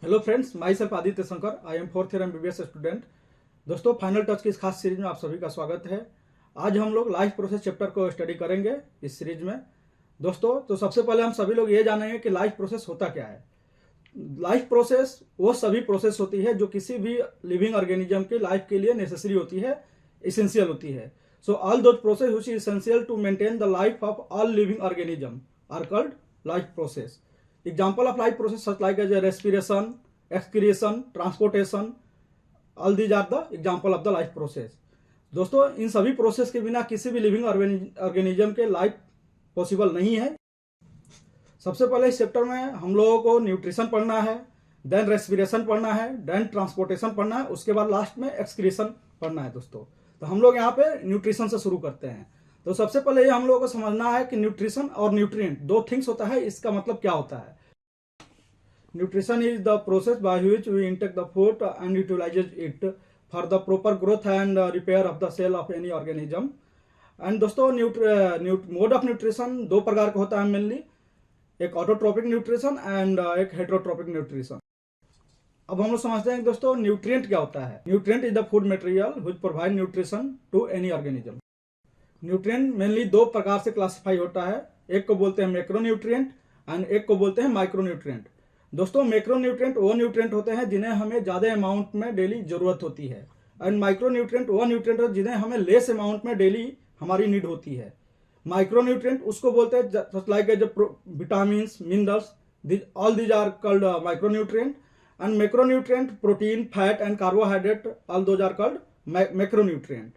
Hello friends, my self Aditya Shankar. I am fourth year MBBS student. दोस्तों, final touch की इस खास सीरीज में आप सभी का स्वागत है। आज हम लोग लाइफ प्रोसेस चैप्टर को स्टडी करेंगे इस सीरीज में। दोस्तों, तो सबसे पहले हम सभी लोग ये जानेंगे कि लाइफ प्रोसेस होता क्या है। लाइफ प्रोसेस वो सभी प्रोसेस होती है जो किसी भी लिविंग ऑर्गेनिज्म की लाइफ के लिए नेसेसरी होती है, इसेंशियल होती है। So all those process which is essential to maintain the life of all living organism are called life process. Example of life process such like as a respiration, excretion, transportation, all these are the example of the life process. दोस्तों, इन सभी process के बिना किसी भी living organism के life possible नहीं है। सबसे पहले इस चैप्टर में हम लोगों को न्यूट्रिशन पढ़ना है, देन रेस्पिरेशन पढ़ना है, देन ट्रांसपोर्टेशन पढ़ना है, उसके बाद लास्ट में एक्सक्रीशन पढ़ना है। दोस्तों, तो हम लोग यहाँ पे न्यूट्रिशन से शुरू करते हैं। तो सबसे पहले ये हम लोगों को समझना है कि न्यूट्रिशन और न्यूट्रिएंट दो थिंग्स होता है, इसका मतलब क्या होता है। Nutrition is the process by which we intake the food and utilises it for the proper growth and repair of the cell of any organism. And दोस्तों, मोड ऑफ न्यूट्रिशन दो प्रकार का होता है मेनली, एक ऑटोट्रोपिक न्यूट्रिशन एंड एक हेटेरोट्रोपिक nutrition. अब हम लोग समझते हैं दोस्तों, न्यूट्रिएंट क्या होता है। Nutrient is the food material which provide nutrition to any organism. Nutrient mainly दो प्रकार से क्लासिफाई होता है, एक को बोलते हैं मैक्रोन्यूट्रिएंट एंड एक को बोलते हैं माइक्रोन्यूट्रिएंट। दोस्तों, मैक्रोन्यूट्रिएंट वो न्यूट्रिएंट होते हैं जिन्हें हमें ज्यादा अमाउंट में डेली जरूरत होती है, एंड माइक्रोन्यूट्रिएंट वो न्यूट्रिएंट जिन्हें हमें लेस अमाउंट में डेली हमारी नीड होती है। माइक्रोन्यूट्रिएंट उसको बोलते हैं like vitamin, minerals, all these are called micronutrient. And macronutrient protein, fat and carbohydrate, all those are called macronutrient.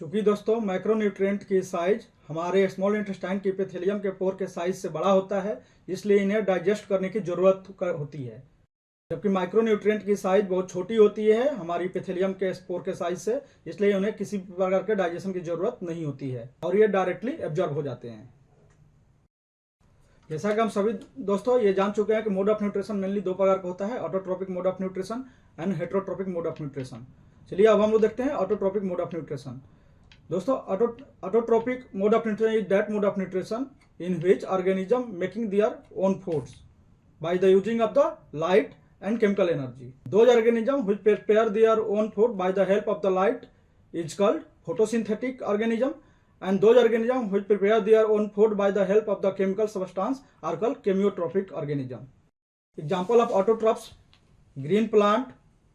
चूंकि दोस्तों मैक्रोन्यूट्रिएंट की साइज हमारे स्मॉल इंटेस्टाइन के एपिथेलियम के पोर के साइज से बड़ा होता है, इसलिए इन्हें डाइजेस्ट करने की जरूरत होती है, जबकि माइक्रोन्यूट्रिएंट की साइज बहुत छोटी होती है हमारी एपिथेलियम के पोर के साइज से, इसलिए उन्हें किसी प्रकार के डाइजेशन की जरूरत नहीं होती है और ये डायरेक्टली एब्जॉर्ब हो जाते हैं। जैसा कि हम सभी दोस्तों ये जान चुके हैं कि मोड ऑफ न्यूट्रिशन मेनली दो प्रकार का होता है, autotrophic mode of nutrition and heterotrophic mode of nutrition. चलिए अब हम लोग देखते हैं ऑटोट्रोपिक मोड ऑफ न्यूट्रिशन। दोस्तों, autotrophic mode of nutrition is that mode of nutrition in which organism making their own foods by the using of the light and chemical energy. Those organism which prepare their own food by the help of the light is called photosynthetic organism, and those organisms which prepare their own food by the help of the chemical substance are called chemiotropic organism. Example of autotrophs: green plant,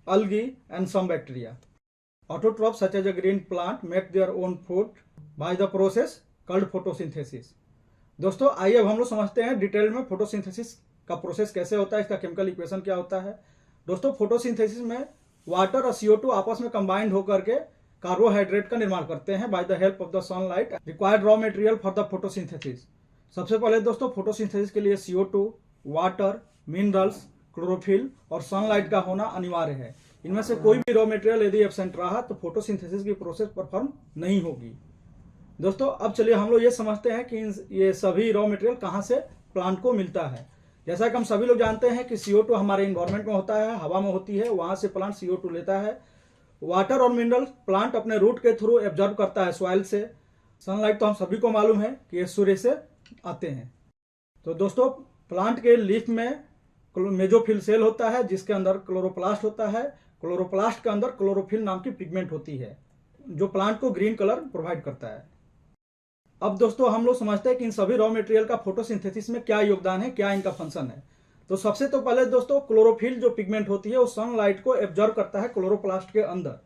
algae and some bacteria. Autotrophs such as a green plant make their own food by the process called photosynthesis. दोस्तों, आइए अब हम लोग समझते हैं detail में photosynthesis का process कैसे होता है, इसका केमिकल इक्वेशन क्या होता है। दोस्तों, फोटोसिंथेसिस में वाटर और CO2 आपस में कंबाइंड होकर के कार्बोहाइड्रेट का निर्माण करते हैं bye the help of the sunlight required raw material for the photosynthesis. सबसे पहले दोस्तों, फोटोसिंथेसिस के लिए CO2, वाटर, मिनरल्स, क्लोरोफिल और सनलाइट का होना अनिवार्य है। इनमें से कोई भी रॉ मटेरियल यदि एब्सेंट रहा तो फोटोसिंथेसिस की प्रोसेस परफॉर्म नहीं होगी। दोस्तों, अब चलिए हम लोग ये समझते हैं कि ये सभी रॉ मटेरियल कहाँ से प्लांट को मिलता है। जैसा कि हम सभी लोग जानते हैं कि CO2 हमारे इन्वायरमेंट में होता है, हवा में होती है, वहां से प्लांट CO2 लेता है। वाटर और मिनरल प्लांट अपने रूट के थ्रू एब्जॉर्ब करता है सॉइल से। सनलाइट तो हम सभी को मालूम है कि ये सूर्य से आते हैं। तो दोस्तों, प्लांट के लीफ में मेजोफिल सेल होता है जिसके अंदर क्लोरोप्लास्ट होता है। क्लोरोप्लास्ट के अंदर क्लोरोफिल नाम की पिगमेंट होती है जो प्लांट को ग्रीन कलर प्रोवाइड करता है। अब दोस्तों, हम लोग समझते हैं कि इन सभी रॉ मटेरियल का फोटोसिंथेसिस में क्या योगदान है, क्या इनका फंक्शन है। तो सबसे तो पहले दोस्तों, क्लोरोफिल जो पिगमेंट होती है वो सनलाइट को एब्जॉर्ब करता है क्लोरोप्लास्ट के अंदर।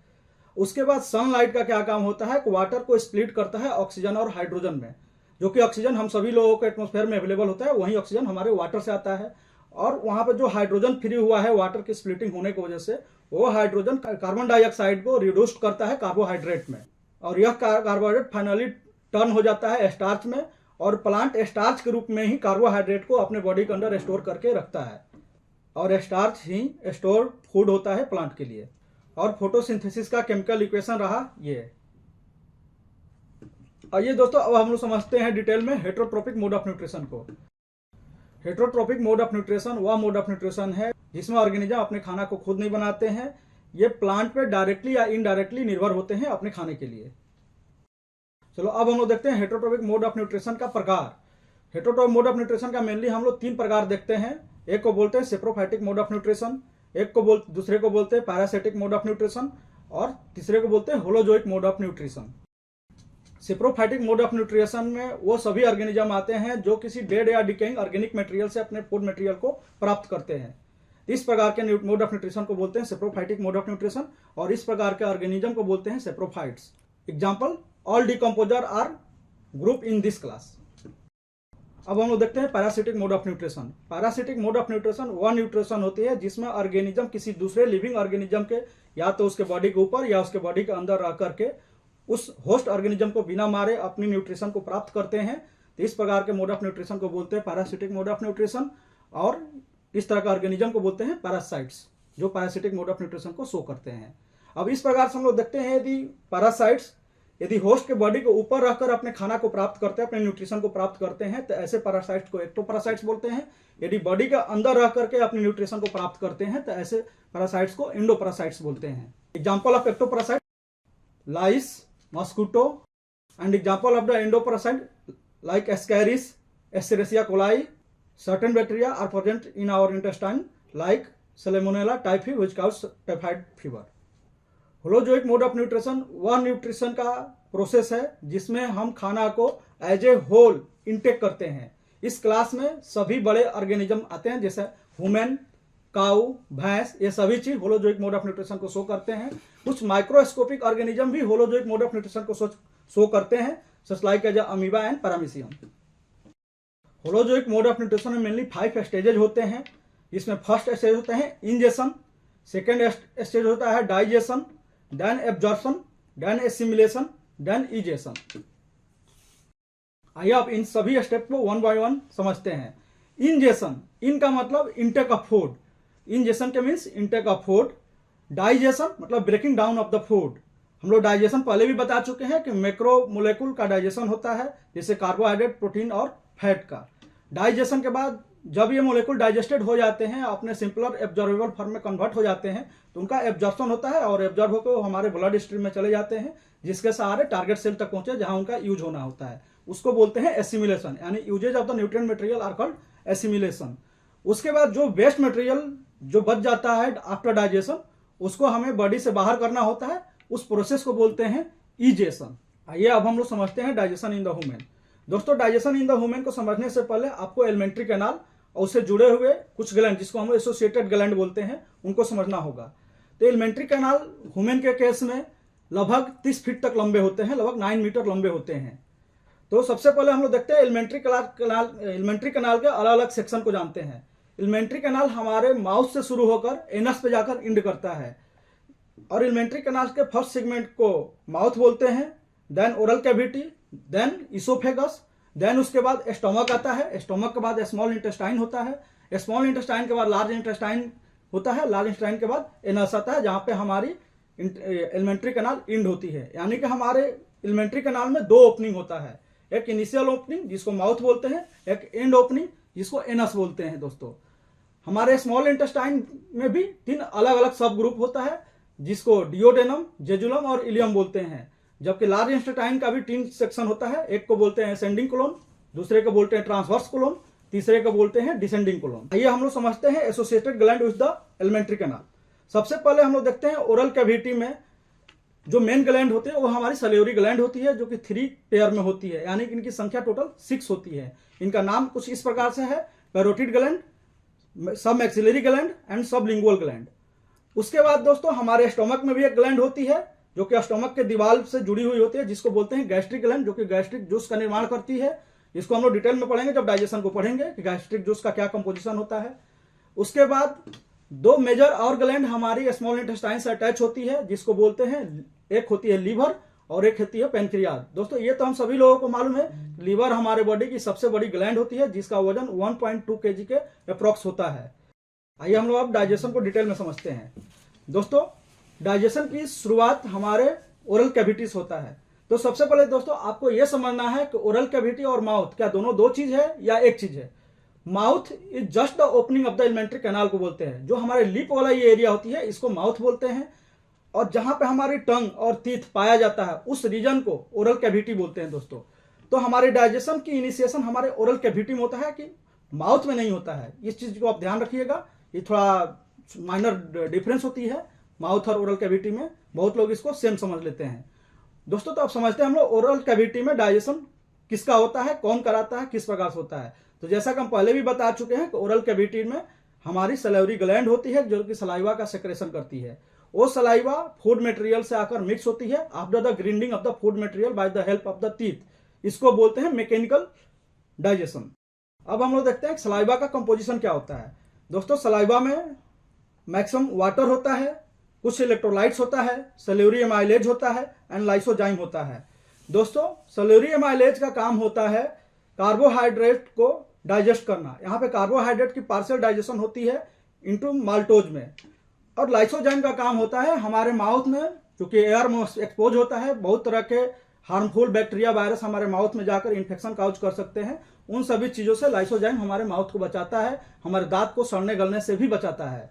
उसके बाद सनलाइट का क्या काम होता है कि वाटर को स्प्लिट करता है ऑक्सीजन और हाइड्रोजन में, जो कि ऑक्सीजन हम सभी लोगों के एटमॉस्फेयर में अवेलेबल होता है, वही ऑक्सीजन हमारे वाटर से आता है। और वहां पर जो हाइड्रोजन फ्री हुआ है वाटर की स्प्लिटिंग होने की वजह से, वो हाइड्रोजन कार्बन डाइऑक्साइड को रिड्यूस करता है कार्बोहाइड्रेट में, और यह कार्बोहाइड्रेट फाइनली टर्न हो जाता है स्टार्च में, और प्लांट स्टार्च के रूप में ही कार्बोहाइड्रेट को अपने बॉडी के अंदर स्टोर करके रखता है, और स्टार्च ही स्टोर फूड होता है प्लांट के लिए। और फोटोसिंथेसिस का केमिकल इक्वेशन रहा ये। आइए दोस्तों, अब हम लोग समझते हैं डिटेल में हेटेरोट्रोपिक मोड ऑफ न्यूट्रिशन को। हेटेरोट्रोपिक मोड ऑफ न्यूट्रिशन वह मोड ऑफ न्यूट्रिशन है जिसमें ऑर्गेनिज्म अपने खाना को खुद नहीं बनाते हैं, ये प्लांट पे डायरेक्टली या इनडायरेक्टली निर्भर होते हैं अपने खाने के लिए। चलो अब हम लोग देखते हैं हेटेरोट्रोपिक मोड ऑफ न्यूट्रिशन का प्रकार। हेटेरोट्रोपिक मोड ऑफ न्यूट्रिशन का मेनली हम लोग तीन प्रकार देखते हैं। एक को बोलते हैं सेप्रोफाइटिक मोड ऑफ न्यूट्रिशन, दूसरे को बोलते हैं पैरासिटिक मोड ऑफ न्यूट्रिशन, और तीसरे को बोलते हैं holozoic mode of nutrition. Saprophytic mode of nutrition में वो सभी ऑर्गेनिज्म आते हैं जो किसी डेड या डिकेइंग ऑर्गेनिक मटेरियल से अपने फूड मटेरियल को प्राप्त करते हैं। इस प्रकार के मोड ऑफ न्यूट्रिशन को बोलते हैं सेप्रोफाइटिक मोड ऑफ न्यूट्रिशन, और इस प्रकार के ऑर्गेनिज्म को बोलते हैं saprophytes. Example, all decomposer are group in this class. अब हम लोग देखते हैं parasitic mode of nutrition. Parasitic mode of nutrition वह न्यूट्रिशन होती है जिसमें ऑर्गेनिज्म किसी दूसरे लिविंग ऑर्गेनिज्म के या तो उसके बॉडी के ऊपर या उसके बॉडी के अंदर रह करके उस होस्ट ऑर्गेनिज्म को बिना मारे अपनी न्यूट्रिशन को प्राप्त करते हैं। तो इस प्रकार के मोड ऑफ न्यूट्रिशन को बोलते हैं पैरासिटिक मोड ऑफ न्यूट्रिशन, और इस तरह का ऑर्गेनिज्म को बोलते हैं पैरासाइट्स, जो पैरासिटिक मोड ऑफ न्यूट्रिशन को शो करते हैं। अब इस प्रकार से हम लोग देखते हैं यदि पैरासाइट्स यदि होस्ट के बॉडी के ऊपर रहकर अपने खाना को प्राप्त करते हैं, अपने न्यूट्रिशन को प्राप्त करते हैं, तो ऐसे पैरासाइट्स को एक्टोपैरासाइट्स बोलते हैं। यदि बॉडी के अंदर रह करके अपने न्यूट्रिशन को प्राप्त करते हैं तो ऐसे पैरासाइट्स को एंडोपैरासाइट्स बोलते हैं। Example of ectoparasite, lice, mosquito, and example of the endoparasite like Ascaris, Escherichia coli. Certain bacteria are present in our intestine like Salmonella typhi which cause typhoid fever. Holozoic mode of nutrition वह nutrition का process है जिसमें हम खाना को as a whole intake करते हैं। इस क्लास में सभी बड़े ऑर्गेनिज्म आते हैं, जैसे ह्यूमन, काऊ, भैंस, ये सभी चीज होलोजोइक मोड ऑफ न्यूट्रिशन को शो करते हैं। कुछ माइक्रोस्कोपिक ऑर्गेनिज्म भी होलोजोइक मोड ऑफ न्यूट्रिशन को शो करते हैं, such like as amoeba and paramecium. Holozoic mode of nutrition में मेनली 5 स्टेजेज होते हैं, जिसमें फर्स्ट स्टेज होता है इंजेशन, सेकेंड स्टेज होता है digestion, then absorption, then assimilation, then egestion. आइए आप इन सभी स्टेप को वन बाय वन समझते हैं। इंजेशन, इन का मतलब इंटेक ऑफ फूड, इंजेशन के means intake of food. Digestion मतलब breaking down of the food. हम लोग डाइजेशन पहले भी बता चुके हैं कि मैक्रो मोलेकुल का डाइजेशन होता है, जैसे कार्बोहाइड्रेट, प्रोटीन और फैट का। डाइजेशन के बाद जब ये मोलेकुल डाइजेस्टेड हो जाते हैं, अपने सिंपलर एब्जॉर्बेबल फॉर्म में कन्वर्ट हो जाते हैं, तो उनका एब्जॉर्प्शन होता है और एब्जॉर्ब होकर वो हमारे ब्लड स्ट्रीम में चले जाते हैं, जिसके सहारे टारगेट सेल तक पहुंचे जहां उनका यूज होना होता है। उसको बोलते हैं एसिमिलेशन, यानी usages of the nutrient material are called assimilation. उसके बाद जो वेस्ट मटेरियल जो बच जाता है आफ्टर डाइजेशन, उसको हमें बॉडी से बाहर करना होता है, उस प्रोसेस को बोलते हैं इजेशन। आइए अब हम लोग समझते हैं डाइजेशन इन द ह्यूमन। दोस्तों, डाइजेशन इन द ह्यूमन को समझने से पहले आपको एलिमेंट्री कैनाल और उससे जुड़े हुए कुछ ग्लैंड, जिसको हम एसोसिएटेड ग्लैंड बोलते हैं, उनको समझना होगा। तो एलिमेंट्री कैनाल ह्यूमन के केस में लगभग 30 फीट तक लंबे होते हैं, लगभग 9 मीटर लंबे होते हैं। तो सबसे पहले हम लोग देखते हैं एलिमेंट्री कैनाल के अलग अलग सेक्शन को जानते हैं। एलिमेंट्री कैनाल हमारे माउथ से शुरू होकर एनस पे जाकर एंड करता है, और एलिमेंट्री कैनाल के फर्स्ट सेगमेंट को माउथ बोलते हैं, then oral cavity, then oesophagus, then उसके बाद स्टोमक आता है, स्टोमक के बाद स्मॉल इंटेस्टाइन होता है, स्मॉल इंटेस्टाइन के बाद लार्ज इंटेस्टाइन होता है, लार्ज इंटेस्टाइन के बाद एनस आता है, जहां पे हमारी एलिमेंट्री कैनाल एंड होती है। यानी कि हमारे एलिमेंट्री कैनाल में 2 ओपनिंग होता है, एक इनिशियल ओपनिंग जिसको माउथ बोलते हैं, एक एंड ओपनिंग जिसको एनस बोलते हैं। दोस्तों, हमारे स्मॉल इंटेस्टाइन में भी 3 अलग अलग सब ग्रुप होता है, जिसको डिओडेनम, जेजुलम और इलियम बोलते हैं। जबकि लार्ज इंटेस्टाइन का भी 3 सेक्शन होता है, एक को बोलते हैं असेंडिंग कोलोन, दूसरे को बोलते हैं ट्रांसवर्स कोलोन, तीसरे को बोलते हैं डिसेंडिंग कोलोन। आइए हम लोग समझते हैं associated gland with the alimentary canal. सबसे पहले हम लोग देखते हैं ओरल कैविटी में जो मेन ग्लैंड होते हैं वो हमारी सैलिवरी ग्लैंड होती है, जो कि 3 पेयर में होती है, यानी कि इनकी संख्या टोटल 6 होती है। इनका नाम कुछ इस प्रकार से है: पैरोटिड ग्लैंड, सब मैक्सिलरी ग्लैंड एंड सब लिंगुअल ग्लैंड। उसके बाद दोस्तों हमारे स्टोमक में भी एक ग्लैंड होती है, जो कि स्टोमक के दीवार से जुड़ी हुई होती है, जिसको बोलते हैं गैस्ट्रिक ग्लैंड, जो कि गैस्ट्रिक जूस का निर्माण करती है। इसको हम लोग डिटेल में पढ़ेंगे जब डाइजेशन को पढ़ेंगे कि गैस्ट्रिक जूस का क्या कंपोजिशन होता है। उसके बाद 2 मेजर और ग्लैंड हमारी स्मॉल इंटेस्टाइन से अटैच होती है, जिसको बोलते हैं, एक होती है लीवर और एक होती है पेनक्रियाज। दोस्तों, ये तो हम सभी लोगों को मालूम है, लीवर हमारे बॉडी की सबसे बड़ी ग्लैंड होती है, जिसका वजन 1.2 kg के अप्रॉक्स होता है। आइए हम लोग अब डाइजेशन को डिटेल में समझते हैं। दोस्तों, डाइजेशन की शुरुआत हमारे ओरल कैविटी से होता है। तो सबसे पहले दोस्तों आपको यह समझना है कि ओरल कैविटी और माउथ क्या दोनों 2 चीज है या एक चीज है। Mouth is just the opening of the alimentary canal को बोलते हैं। जो हमारे लिप वाला ये एरिया होती है, इसको माउथ बोलते हैं, और जहां पे हमारी टंग और टीथ पाया जाता है, उस रीजन को ओरल कैविटी बोलते हैं। दोस्तों, तो हमारे डाइजेशन की इनिशिएशन हमारे ओरल कैविटी में होता है कि माउथ में नहीं होता है। इस चीज़ को आप ध्यान रखिएगा, ये थोड़ा माइनर डिफरेंस होती है माउथ और ओरल कैविटी में, बहुत लोग इसको सेम समझ लेते हैं। दोस्तों तो आप समझते हैं हम लोग ओरल कैविटी में डाइजेशन किसका होता है, कौन कराता है, किस प्रकार से होता है। तो जैसा कि हम पहले भी बता चुके हैं कि ओरल कैविटी में हमारी सलाइवरी ग्लैंड होती है जो कि सलाइवा का सेक्रेशन करती है। वो सलाइवा फूड मटेरियल से आकर मिक्स होती है after the grinding of the food material by the help of the teeth. इसको बोलते हैं मैकेनिकल डाइजेशन। अब हम लोग देखते हैं सलाइवा का कंपोजिशन क्या होता है। दोस्तों सलाइवा में मैक्सिमम वाटर होता है, कुछ इलेक्ट्रोलाइट्स होता है, सैलुरी एमाइलेज होता है एंड लाइसोजाइम होता है। दोस्तों सैलुरी एमाइलेज का काम होता है कार्बोहाइड्रेट को डाइजेस्ट करना। यहाँ पे कार्बोहाइड्रेट की पार्शियल डाइजेशन होती है इनटू माल्टोज में। और लाइसोजाइम का काम होता है हमारे माउथ में, क्योंकि एयर में एक्सपोज होता है, बहुत तरह के हार्मफुल बैक्टीरिया वायरस हमारे माउथ में जाकर इन्फेक्शन काउज कर सकते हैं। उन सभी चीज़ों से लाइसोजाइम हमारे माउथ को बचाता है, हमारे दांत को सड़ने गलने से भी बचाता है।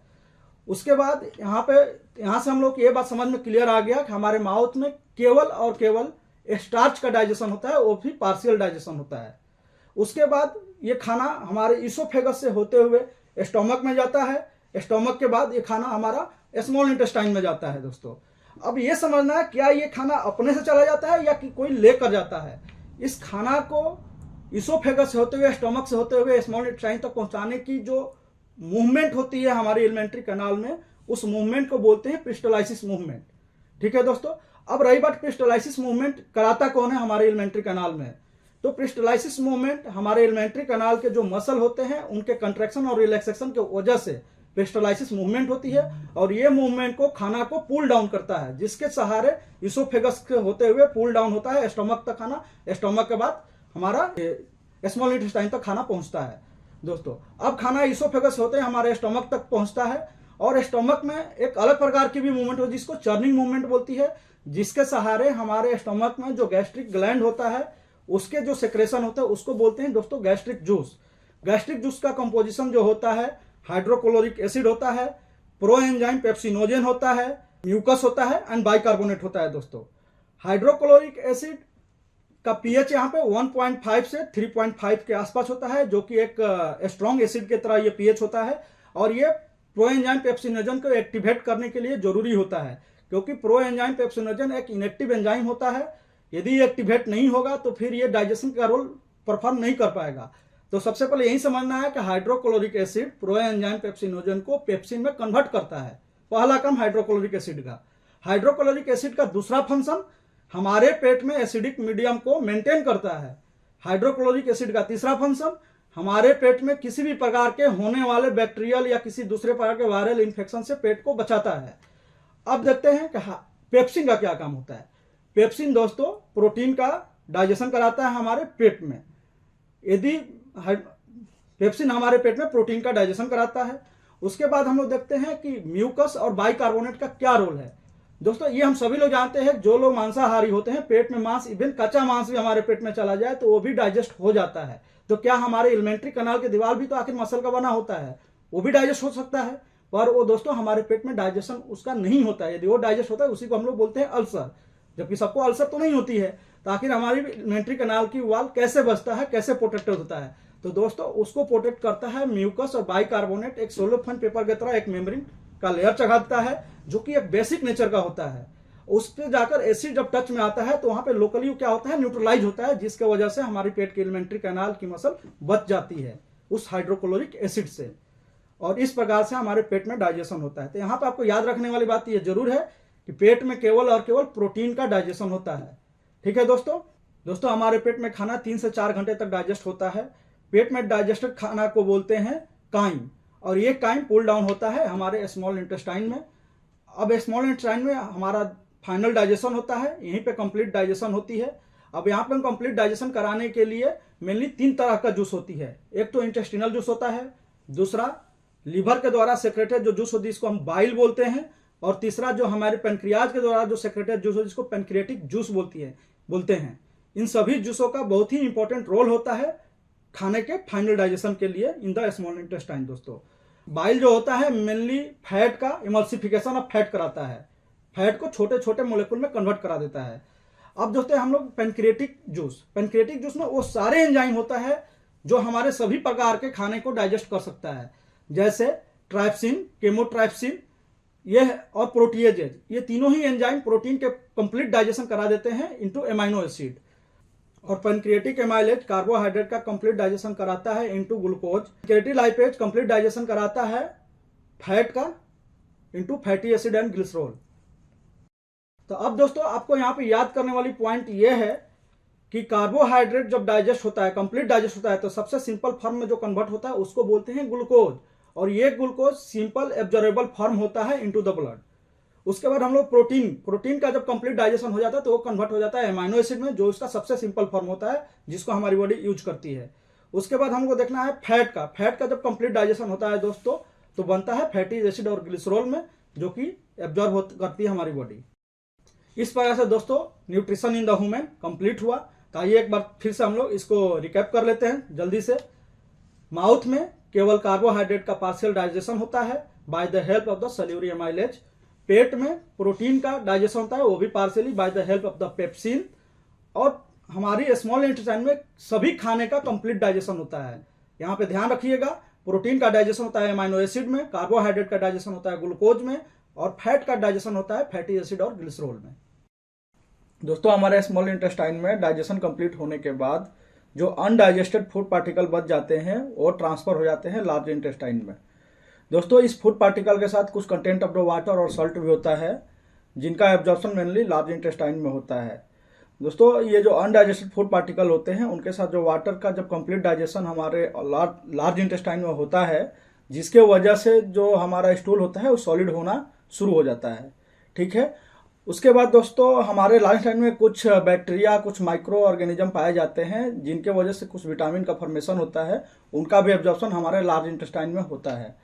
उसके बाद यहाँ से हम लोग ये बात समझ में क्लियर आ गया कि हमारे माउथ में केवल और केवल स्टार्च का डाइजेशन होता है, वो भी पार्शियल डाइजेशन होता है। उसके बाद ये खाना हमारे इसोफेगस से होते हुए स्टोमक में जाता है। स्टोमक के बाद ये खाना हमारा स्मॉल इंटेस्टाइन में जाता है। दोस्तों अब ये समझना है क्या ये खाना अपने से चला जाता है या कि कोई लेकर जाता है। इस खाना को इसोफेगस से होते हुए स्टोमक से होते हुए स्मॉल इंटेस्टाइन तक पहुंचाने की जो मूवमेंट होती है हमारे एलिमेंट्री कैनाल में, उस मूवमेंट को बोलते हैं पेरिस्टालसिस मूवमेंट। ठीक है दोस्तों, अब रही बात पेरिस्टालसिस मूवमेंट कराता कौन है हमारे एलिमेंट्री कैनाल में। तो पेरिस्टालसिस मूवमेंट हमारे एलिमेंट्री कैनाल के जो मसल होते हैं उनके कंट्रैक्शन और रिलैक्सेशन की वजह से पेरिस्टालसिस मूवमेंट होती है। और ये मूवमेंट को खाना को पुल डाउन करता है, जिसके सहारे इसोफेगस के होते हुए पुल डाउन होता है स्टोमक तक खाना। स्टोमक के बाद हमारा स्मॉल इंटेस्टाइन तक खाना पहुंचता है। दोस्तों अब खाना इसोफेगस होते हैं हमारे स्टोमक तक पहुंचता है, और स्टोमक में एक अलग प्रकार की भी मूवमेंट होती है जिसको चर्निंग मूवमेंट बोलती है, जिसके सहारे हमारे स्टोमक में जो गैस्ट्रिक ग्लैंड होता है उसके जो सेक्रेशन होता है उसको बोलते हैं दोस्तों गैस्ट्रिक जूस। गैस्ट्रिक जूस का कंपोजिशन जो होता है हाइड्रोक्लोरिक एसिड होता है, प्रोएंजाइम पेप्सिनोजेन होता है, म्यूकस होता है एंड बाइकार्बोनेट होता है। दोस्तों हाइड्रोक्लोरिक एसिड का पीएच यहाँ पे 1.5 से 3.5 के आसपास होता है, जो कि एक स्ट्रॉन्ग एसिड की तरह ये पीएच होता है। और ये प्रोएंजाइम पेप्सिनोजेन को एक्टिवेट करने के लिए जरूरी होता है, क्योंकि प्रोएंजाइम पेप्सिनोजेन एक इनएक्टिव एंजाइम होता है। यदि ये एक्टिवेट नहीं होगा तो फिर ये डाइजेशन का रोल परफॉर्म नहीं कर पाएगा। तो सबसे पहले यही समझना है कि हाइड्रोक्लोरिक एसिड प्रोएंजाइम पेप्सिनोजेन को पेप्सिन में कन्वर्ट करता है। पहला काम हाइड्रोक्लोरिक एसिड का। हाइड्रोक्लोरिक एसिड का दूसरा फंक्शन हमारे पेट में एसिडिक मीडियम को मेंटेन करता है। हाइड्रोक्लोरिक एसिड का तीसरा फंक्शन हमारे पेट में किसी भी प्रकार के होने वाले बैक्टीरियल या किसी दूसरे प्रकार के वायरल इन्फेक्शन से पेट को बचाता है। अब देखते हैं कि पेप्सिन का क्या काम होता है। पेप्सिन दोस्तों प्रोटीन का डाइजेशन कराता है हमारे पेट में। यदि पेप्सिन हमारे पेट में प्रोटीन का डाइजेशन कराता है, उसके बाद हम लोग देखते हैं कि म्यूकस और बाइकार्बोनेट का क्या रोल है। दोस्तों ये हम सभी लोग जानते हैं, जो लोग मांसाहारी होते हैं पेट में मांस, इवन कच्चा मांस भी हमारे पेट में चला जाए तो वो भी डाइजेस्ट हो जाता है। तो क्या हमारे एलिमेंट्री कैनाल की दीवार भी तो आखिर मसल का बना होता है, वो भी डाइजेस्ट हो सकता है, पर वो दोस्तों हमारे पेट में डाइजेशन उसका नहीं होता है। यदि वो डाइजेस्ट होता है उसी को हम लोग बोलते हैं अल्सर, जबकि सबको अल्सर तो नहीं होती है। तो आखिर हमारी एलिमेंट्री कैनाल की वॉल कैसे बचता है, कैसे प्रोटेक्टेड होता है। तो दोस्तों उसको प्रोटेक्ट करता है म्यूकस और बाइकार्बोनेट एक सेलोफेन पेपर की तरह एक मेम्ब्रेन का लेयर चढ़ाता है, जो कि एक बेसिक नेचर का होता है। उस पर जाकर एसिड जब टच में आता है तो वहां पे लोकली क्या होता है, न्यूट्रलाइज होता है, जिसके वजह से हमारी पेट की एलिमेंट्री कैनाल की मसल बच जाती है उस हाइड्रोक्लोरिक एसिड से, और इस प्रकार से हमारे पेट में डाइजेशन होता है। तो यहाँ पे आपको याद रखने वाली बात ये जरूर है कि पेट में केवल और केवल प्रोटीन का डाइजेशन होता है। ठीक है दोस्तों हमारे पेट में खाना 3 से 4 घंटे तक डाइजेस्ट होता है। पेट में डाइजेस्टेड खाना को बोलते हैं काइम, और ये काइम पुल डाउन होता है हमारे स्मॉल इंटेस्टाइन में। अब स्मॉल इंटेस्टाइन में हमारा फाइनल डाइजेशन होता है, यहीं पे कंप्लीट डाइजेशन होती है। अब यहाँ पे कंप्लीट डाइजेशन कराने के लिए मेनली 3 तरह का जूस होती है। एक तो इंटेस्टिनल जूस होता है, दूसरा लीवर के द्वारा सेक्रेटेड जो जूस होती है इसको हम बाइल बोलते हैं, और तीसरा जो हमारे पेनक्रियाज के द्वारा जो सेक्रेटेड जूस होती है जिसको पेनक्रियाटिक जूस बोलते हैं। इन सभी जूसों का बहुत ही इंपॉर्टेंट रोल होता है खाने के फाइनल डाइजेशन के लिए इन द स्मॉल इंटेस्टाइन। दोस्तों बाइल जो होता है मेनली फैट का इमल्सिफिकेशन ऑफ फैट कराता है, फैट को छोटे छोटे मोलेकुल में कन्वर्ट करा देता है। अब दोस्तों हम लोग पेनक्रियाटिक जूस में वो सारे एंजाइम होता है जो हमारे सभी प्रकार के खाने को डाइजेस्ट कर सकता है, जैसे ट्राइप्सिन, केमोट्राइप्सिन ये और प्रोटीएजेज, ये तीनों ही एंजाइम प्रोटीन के कंप्लीट डाइजेशन करा देते हैं इनटू एमाइनो एसिड। और पैनक्रिएटिक एमाइलेज कार्बोहाइड्रेट का कंप्लीट डाइजेशन कराता है into glucose. Pancreatic lipase complete digestion कराता है फैट का into fatty acid and glycerol. तो अब दोस्तों आपको यहाँ पे याद करने वाली पॉइंट ये है कि कार्बोहाइड्रेट जब डाइजेस्ट होता है, कंप्लीट डाइजेस्ट होता है, तो सबसे सिंपल फॉर्म में जो कन्वर्ट होता है उसको बोलते हैं ग्लूकोज, और ये ग्लूकोज सिंपल एब्जॉर्बेबल फॉर्म होता है इनटू द ब्लड। उसके बाद हम लोग प्रोटीन का जब कंप्लीट डाइजेशन हो जाता है तो वो कन्वर्ट हो जाता है एमाइनो एसिड में, जो इसका सबसे सिंपल फॉर्म होता है जिसको हमारी बॉडी यूज करती है। उसके बाद हमको देखना है फैट का जब कंप्लीट डाइजेशन होता है दोस्तों तो बनता है फैटी एसिड और ग्लिसरॉल में, जो कि एब्जॉर्ब करती है हमारी बॉडी। इस प्रकार से दोस्तों nutrition in the human complete हुआ। तो आइए एक बार फिर से हम लोग इसको रिकैप कर लेते हैं जल्दी से। माउथ में केवल कार्बोहाइड्रेट का पार्शियल डाइजेशन होता है by the help of the cellular amylase. पेट में प्रोटीन का डाइजेशन होता है, वो भी partially by the help of the pepsin. और हमारी स्मॉल इंटेस्टाइन में सभी खाने का कंप्लीट डाइजेशन होता है। यहाँ पे ध्यान रखिएगा, प्रोटीन का डाइजेशन होता है एमाइनो एसिड में, कार्बोहाइड्रेट का डाइजेशन होता है ग्लूकोज में, और फैट का डाइजेशन होता है फैटी एसिड और ग्लिसरॉल में। दोस्तों हमारे स्मॉल इंटेस्टाइन में डाइजेशन कंप्लीट होने के बाद जो अनडाइजेस्टेड फूड पार्टिकल बच जाते हैं वो ट्रांसफर हो जाते हैं लार्ज इंटेस्टाइन में। दोस्तों इस फूड पार्टिकल के साथ कुछ कंटेंट ऑफ द वाटर और सॉल्ट भी होता है, जिनका एब्जॉर्प्शन मेनली लार्ज इंटेस्टाइन में होता है। दोस्तों ये जो अनडाइजेस्टेड फूड पार्टिकल होते हैं उनके साथ जो वाटर का जब कंप्लीट डाइजेशन हमारे लार्ज इंटेस्टाइन में होता है, जिसके वजह से जो हमारा स्टूल होता है वो सॉलिड होना शुरू हो जाता है। ठीक है, उसके बाद दोस्तों हमारे लार्ज इंटेस्टाइन में कुछ बैक्टीरिया, कुछ माइक्रो ऑर्गेनिज्म पाए जाते हैं, जिनके वजह से कुछ विटामिन का फॉर्मेशन होता है, उनका भी एब्जॉर्प्शन हमारे लार्ज इंटेस्टाइन में होता है।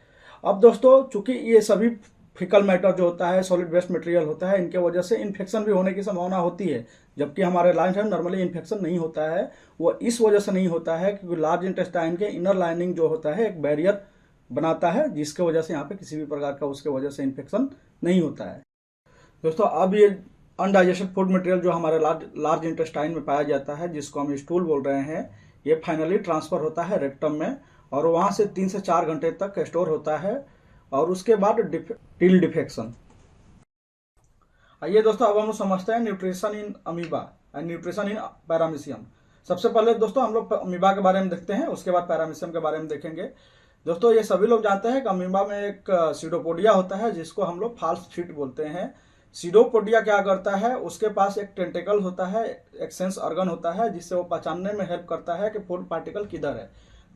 अब दोस्तों चूंकि ये सभी फिकल मैटर जो होता है, सॉलिड वेस्ट मटेरियल होता है, इनके वजह से इन्फेक्शन भी होने की संभावना होती है, जबकि हमारे लार्ज इंटेस्टाइन नॉर्मली इन्फेक्शन नहीं होता है। वो इस वजह से नहीं होता है क्योंकि लार्ज इंटेस्टाइन के इनर लाइनिंग जो होता है एक बैरियर बनाता है, जिसके वजह से यहाँ पे किसी भी प्रकार का उसके वजह से इन्फेक्शन नहीं होता है। दोस्तों अब ये अनडाइजेस्टेड फूड मटेरियल जो हमारे लार्ज इंटेस्टाइन में पाया जाता है, जिसको हम स्टूल बोल रहे हैं, ये फाइनली ट्रांसफर होता है रेक्टम में, और वहाँ से 3 से 4 घंटे तक स्टोर होता है, और उसके बाद टिल डिफेक्शन। आइए दोस्तों अब हम लोग समझते हैं nutrition in amoeba and nutrition in paramecium. सबसे पहले दोस्तों हम लोग अमीबा के बारे में देखते हैं, उसके बाद पैरामीशियम के बारे में देखेंगे। दोस्तों ये सभी लोग जानते हैं कि अमीबा में एक सीडोपोडिया होता है, जिसको हम लोग फाल्स फीट बोलते हैं। सीडोपोडिया क्या करता है, उसके पास एक टेंटेकल होता है, एक सेंस ऑर्गन होता है, जिससे वो पहचानने में हेल्प करता है कि फूड पार्टिकल किधर है।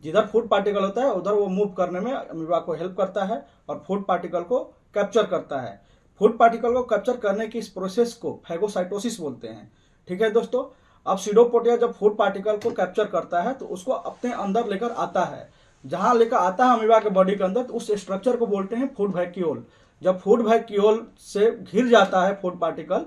जिधर फूड पार्टिकल होता है उधर वो मूव करने में अमीबा को हेल्प करता है और फूड पार्टिकल को कैप्चर करता है। फूड पार्टिकल को कैप्चर करने की इस प्रोसेस को फैगोसाइटोसिस बोलते हैं। ठीक है दोस्तों, अब सीडोपोडिया जब फूड पार्टिकल को कैप्चर करता है तो उसको अपने अंदर लेकर आता है। जहां लेकर आता है अमीबा के बॉडी के अंदर, तो उस स्ट्रक्चर को बोलते हैं फूड वैक्यूल। जब फूड वैक्यूल से घिर जाता है फूड पार्टिकल,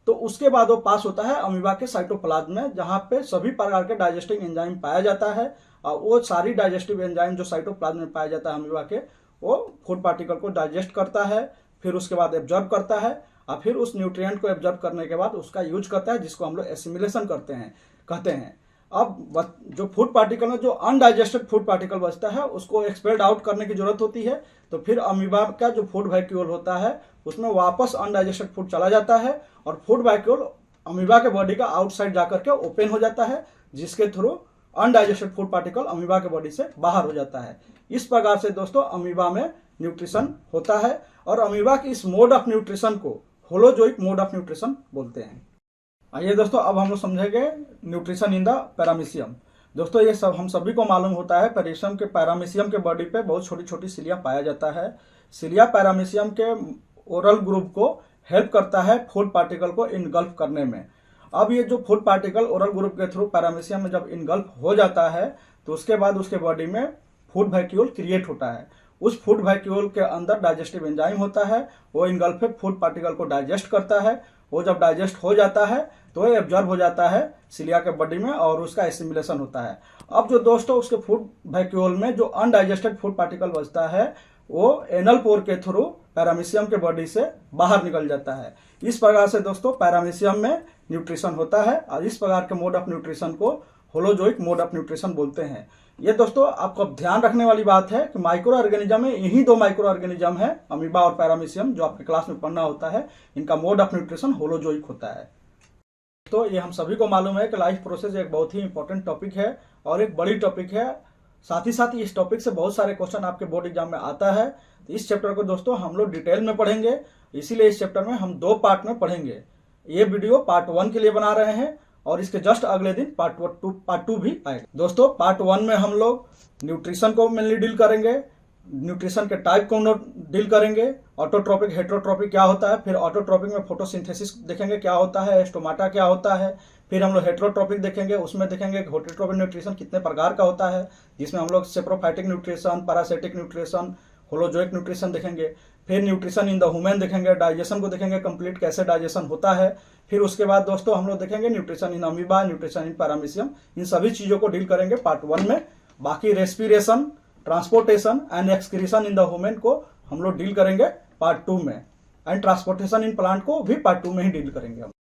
तो उसके बाद वो पास होता है अमीबा के साइटोप्लाज्म में, जहां पे सभी प्रकार के डाइजेस्टिंग एंजाइम पाया जाता है। और वो सारी डाइजेस्टिव एंजाइम जो साइटोप्लाज्म में पाया जाता है अमीबा के, वो फूड पार्टिकल को डाइजेस्ट करता है, फिर उसके बाद एब्जॉर्ब करता है, और फिर उस न्यूट्रिएंट को एब्जॉर्ब करने के बाद उसका यूज करता है, जिसको हम लोग एसिमिलेशन कहते हैं। अब जो फूड पार्टिकल में जो अनडाइजेस्टेड फूड पार्टिकल बचता है उसको एक्सपेल्ड आउट करने की जरूरत होती है, तो फिर अमीबा का जो फूड वैक्यूल होता है उसमें वापस अनडाइजेस्टेड फूड चला जाता है, और फूड वैक्यूल अमीबा के बॉडी का आउटसाइड जाकर के ओपन हो जाता है, जिसके through undigested food particle amoeba के बॉडी से बाहर हो जाता है। इस प्रकार से दोस्तों अमीबा में न्यूट्रिशन होता है, और अमीबा की इस मोड ऑफ न्यूट्रिशन को होलोजोइक मोड ऑफ न्यूट्रिशन बोलते हैं। आइए दोस्तों अब हम लोग समझेंगे न्यूट्रिशन इन द पैरामीशियम। दोस्तों ये सब हम सभी को मालूम होता है, पैरामीशियम के बॉडी पे बहुत छोटी छोटी सिलिया पाया जाता है। सिलिया पैरामीशियम के ओरल ग्रुप को हेल्प करता है फूड पार्टिकल को इनगल्फ करने में। अब ये जो फूड पार्टिकल ओरल ग्रुप के थ्रू पैरामीशियम में जब इनगल्फ हो जाता है, तो उसके बाद उसके बॉडी में फूड वैक्यूल क्रिएट होता है। उस फूड वैक्यूल के अंदर डाइजेस्टिव एंजाइम होता है, वो इनगल्फेड फूड पार्टिकल को डाइजेस्ट करता है। वो जब डाइजेस्ट हो जाता है तो ये एब्जॉर्ब हो जाता है सिलिया के बॉडी में, और उसका एसिमिलेशन होता है। अब जो दोस्तों उसके फूड वैक्यूल में जो अनडाइजेस्टेड फूड पार्टिकल बचता है, वो एनल पोर के थ्रू पैरामीशियम के बॉडी से बाहर निकल जाता है। इस प्रकार से दोस्तों पैरामीशियम में न्यूट्रिशन होता है, और इस प्रकार के मोड ऑफ न्यूट्रिशन को होलोजोइक मोड ऑफ न्यूट्रिशन बोलते हैं। ये दोस्तों आपको ध्यान रखने वाली बात है कि माइक्रो ऑर्गेनिज्म में यही दो माइक्रो ऑर्गेनिज्म है, अमीबा और पैरामीशियम, जो आपके क्लास में पढ़ना होता है। इनका मोड ऑफ न्यूट्रिशन होलोजोइक होता है। तो ये हम सभी को मालूम है कि लाइफ प्रोसेस एक बहुत ही इंपॉर्टेंट टॉपिक है और एक बड़ी टॉपिक है। साथ ही साथ इस टॉपिक से बहुत सारे क्वेश्चन आपके बोर्ड एग्जाम में आता है। तो इस चैप्टर को दोस्तों हम लोग डिटेल में पढ़ेंगे, इसीलिए इस चैप्टर में हम 2 पार्ट में पढ़ेंगे। ये वीडियो पार्ट 1 के लिए बना रहे हैं और इसके जस्ट अगले दिन पार्ट टू भी आएगा। दोस्तों पार्ट 1 में हम लोग न्यूट्रिशन को मेनली डील करेंगे, न्यूट्रिशन के टाइप को डील करेंगे, ऑटोट्रोपिक हेट्रोट्रोपिक क्या होता है, फिर ऑटोट्रोपिक में फोटोसिंथेसिस देखेंगे क्या होता है, स्टोमाटा क्या होता है, फिर हम लोग हेट्रोट्रोपिक देखेंगे, उसमें देखेंगे हेट्रोट्रोपिक न्यूट्रिशन कितने प्रकार का होता है, जिसमें हम लोग saprophytic nutrition, parasitic nutrition, holozoic nutrition देखेंगे। फिर न्यूट्रिशन इन द ह्यूमन देखेंगे, डाइजेशन को देखेंगे कंप्लीट कैसे डाइजेशन होता है। फिर उसके बाद दोस्तों हम लोग देखेंगे nutrition in amoeba, nutrition in paramecium, इन सभी चीजों को डील करेंगे पार्ट 1 में। बाकी respiration, transportation and excretion in the human को हम लोग डील करेंगे पार्ट 2 में, एंड ट्रांसपोर्टेशन इन प्लांट को भी पार्ट 2 में ही डील करेंगे हम।